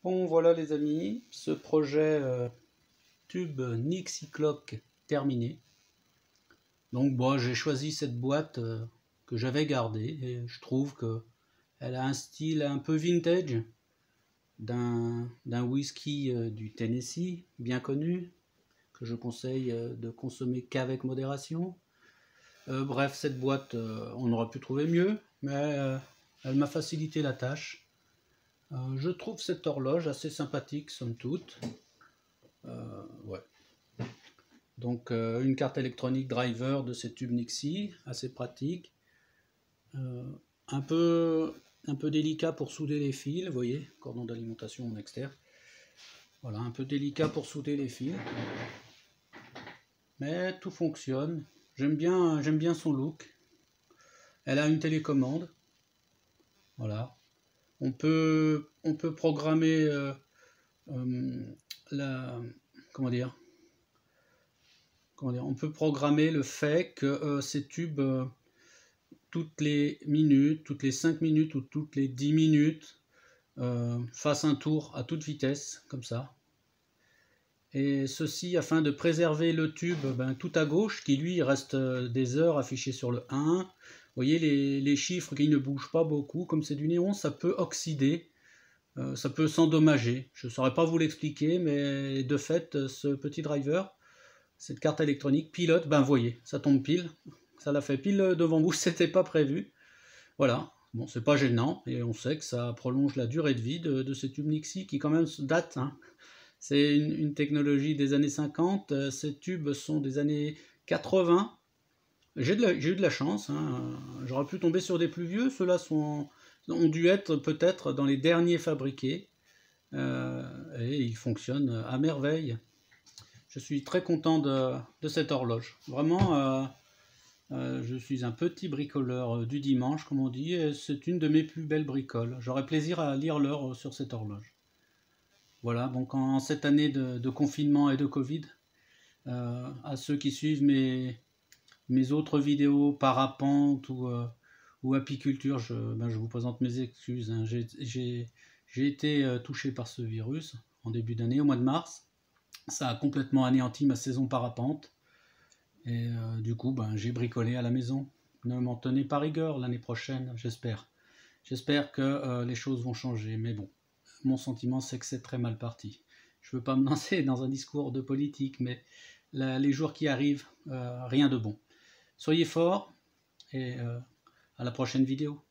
Bon voilà les amis, ce projet tube Nixie Clock terminé. Donc bon, j'ai choisi cette boîte que j'avais gardée et je trouve que elle a un style un peu vintage d'un whisky du Tennessee bien connu que je conseille de consommer qu'avec modération. Bref, cette boîte, on aurait pu trouver mieux, mais elle m'a facilité la tâche. Je trouve cette horloge assez sympathique, somme toute. Ouais. Donc une carte électronique driver de ces tubes Nixie, assez pratique. Euh, un peu, un peu délicat pour souder les fils, vous voyez, cordon d'alimentation en externe. Voilà, un peu délicat pour souder les fils. Mais tout fonctionne. J'aime bien son look. Elle a une télécommande. Voilà. On peut programmer la, comment dire, on peut programmer le fait que ces tubes, toutes les minutes, toutes les 5 minutes ou toutes les 10 minutes, fassent un tour à toute vitesse, comme ça. Et ceci afin de préserver le tube tout à gauche, qui lui reste des heures affiché sur le 1. Vous voyez les chiffres qui ne bougent pas beaucoup, comme c'est du néon, ça peut oxyder, ça peut s'endommager. Je ne saurais pas vous l'expliquer, mais de fait, ce petit driver, cette carte électronique pilote, ben voyez, ça tombe pile, ça l'a fait pile devant vous, c'était pas prévu. Voilà, bon c'est pas gênant, et on sait que ça prolonge la durée de vie de ces tubes Nixie qui quand même datent, hein. C'est une technologie des années 50, ces tubes sont des années 80. J'ai eu de la chance, hein. J'aurais pu tomber sur des plus vieux, ceux-là ont dû être peut-être dans les derniers fabriqués, et ils fonctionnent à merveille. Je suis très content de cette horloge. Vraiment, je suis un petit bricoleur du dimanche, comme on dit, et c'est une de mes plus belles bricoles. J'aurais plaisir à lire l'heure sur cette horloge. Voilà, donc en cette année de confinement et de Covid, à ceux qui suivent mes autres vidéos parapente ou apiculture, je vous présente mes excuses, hein. J'ai été touché par ce virus en début d'année, au mois de mars. Ça a complètement anéanti ma saison parapente. Et du coup, j'ai bricolé à la maison. Ne m'en tenez pas rigueur l'année prochaine, j'espère. J'espère que les choses vont changer. Mais bon, mon sentiment, c'est que c'est très mal parti. Je ne veux pas me lancer dans un discours de politique, mais les jours qui arrivent, rien de bon. Soyez forts et à la prochaine vidéo.